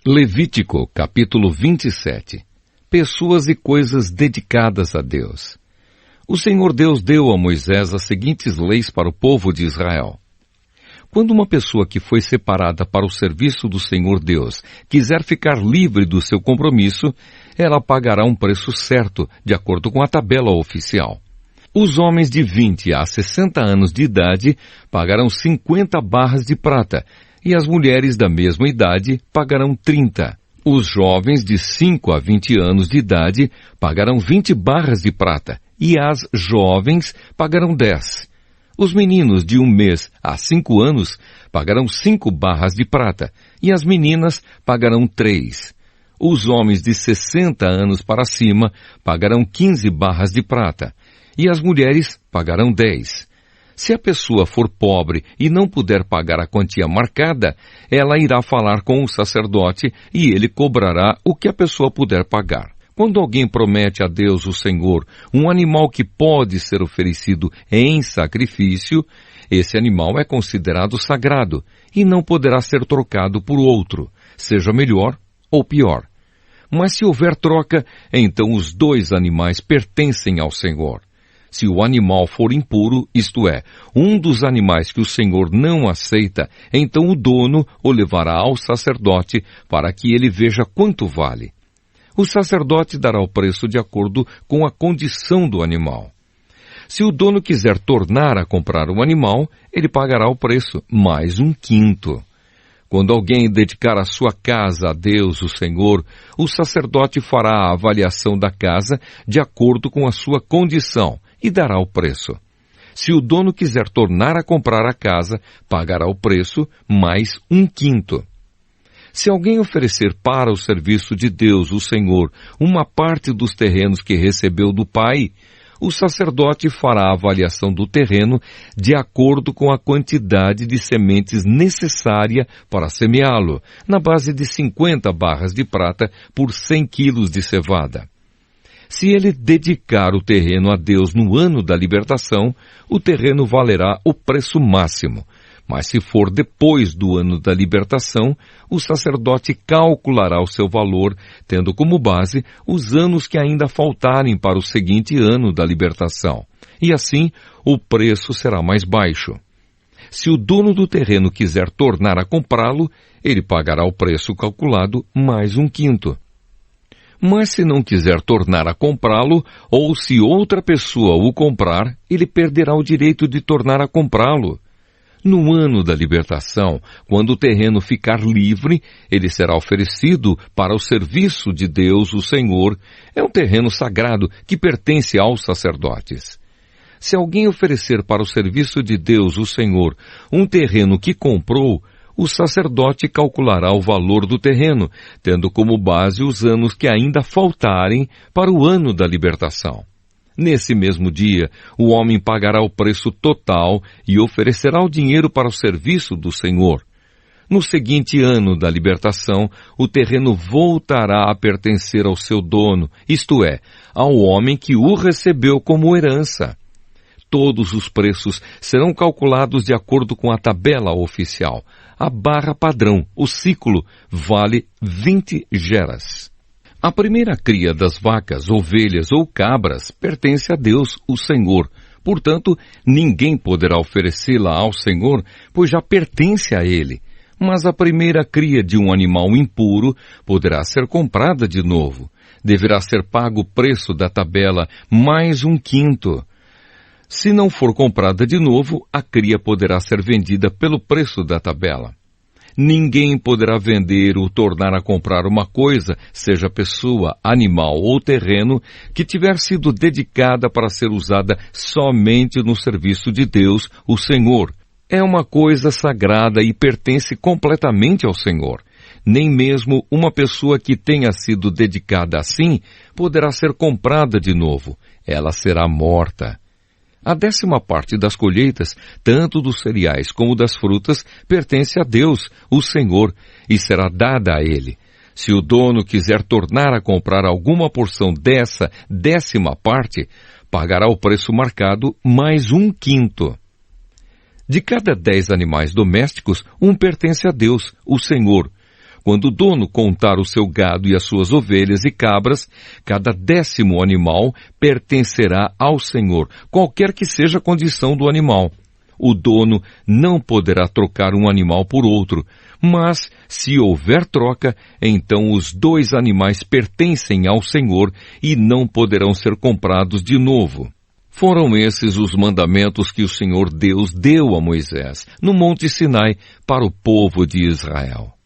Levítico, capítulo 27. Pessoas e coisas dedicadas a Deus. O Senhor Deus deu a Moisés as seguintes leis para o povo de Israel. Quando uma pessoa que foi separada para o serviço do Senhor Deus quiser ficar livre do seu compromisso, ela pagará um preço certo, de acordo com a tabela oficial. Os homens de 20 a 60 anos de idade pagarão 50 barras de prata, e as mulheres da mesma idade pagarão 30. Os jovens de 5 a 20 anos de idade pagarão 20 barras de prata, e as jovens pagarão 10. Os meninos de 1 mês a 5 anos pagarão 5 barras de prata, e as meninas pagarão 3. Os homens de 60 anos para cima pagarão 15 barras de prata, e as mulheres pagarão 10. Se a pessoa for pobre e não puder pagar a quantia marcada, ela irá falar com o sacerdote e ele cobrará o que a pessoa puder pagar. Quando alguém promete a Deus, o Senhor, um animal que pode ser oferecido em sacrifício, esse animal é considerado sagrado e não poderá ser trocado por outro, seja melhor ou pior. Mas se houver troca, então os 2 animais pertencem ao Senhor. Se o animal for impuro, isto é, um dos animais que o Senhor não aceita, então o dono o levará ao sacerdote para que ele veja quanto vale. O sacerdote dará o preço de acordo com a condição do animal. Se o dono quiser tornar a comprar o animal, ele pagará o preço, mais 1/5. Quando alguém dedicar a sua casa a Deus, o Senhor, o sacerdote fará a avaliação da casa de acordo com a sua condição e dará o preço. Se o dono quiser tornar a comprar a casa, pagará o preço mais 1/5. Se alguém oferecer para o serviço de Deus, o Senhor, uma parte dos terrenos que recebeu do Pai, o sacerdote fará a avaliação do terreno de acordo com a quantidade de sementes necessária para semeá-lo, na base de 50 barras de prata por 100 quilos de cevada. Se ele dedicar o terreno a Deus no ano da libertação, o terreno valerá o preço máximo. Mas se for depois do ano da libertação, o sacerdote calculará o seu valor, tendo como base os anos que ainda faltarem para o seguinte ano da libertação. E assim, o preço será mais baixo. Se o dono do terreno quiser tornar a comprá-lo, ele pagará o preço calculado mais 1/5. Mas se não quiser tornar a comprá-lo, ou se outra pessoa o comprar, ele perderá o direito de tornar a comprá-lo. No ano da libertação, quando o terreno ficar livre, ele será oferecido para o serviço de Deus, o Senhor. É um terreno sagrado que pertence aos sacerdotes. Se alguém oferecer para o serviço de Deus, o Senhor, um terreno que comprou, o sacerdote calculará o valor do terreno, tendo como base os anos que ainda faltarem para o ano da libertação. Nesse mesmo dia, o homem pagará o preço total e oferecerá o dinheiro para o serviço do Senhor. No seguinte ano da libertação, o terreno voltará a pertencer ao seu dono, isto é, ao homem que o recebeu como herança. Todos os preços serão calculados de acordo com a tabela oficial. A barra padrão, o ciclo, vale 20 geras. A primeira cria das vacas, ovelhas ou cabras pertence a Deus, o Senhor. Portanto, ninguém poderá oferecê-la ao Senhor, pois já pertence a Ele. Mas a primeira cria de um animal impuro poderá ser comprada de novo. Deverá ser pago o preço da tabela mais 1/5. Se não for comprada de novo, a cria poderá ser vendida pelo preço da tabela. Ninguém poderá vender ou tornar a comprar uma coisa, seja pessoa, animal ou terreno, que tiver sido dedicada para ser usada somente no serviço de Deus, o Senhor. É uma coisa sagrada e pertence completamente ao Senhor. Nem mesmo uma pessoa que tenha sido dedicada assim poderá ser comprada de novo. Ela será morta. A 10ª parte das colheitas, tanto dos cereais como das frutas, pertence a Deus, o Senhor, e será dada a Ele. Se o dono quiser tornar a comprar alguma porção dessa 10ª parte, pagará o preço marcado mais 1/5. De cada 10 animais domésticos, um pertence a Deus, o Senhor. Quando o dono contar o seu gado e as suas ovelhas e cabras, cada 10º animal pertencerá ao Senhor, qualquer que seja a condição do animal. O dono não poderá trocar um animal por outro, mas, se houver troca, então os 2 animais pertencem ao Senhor e não poderão ser comprados de novo. Foram esses os mandamentos que o Senhor Deus deu a Moisés, no Monte Sinai, para o povo de Israel.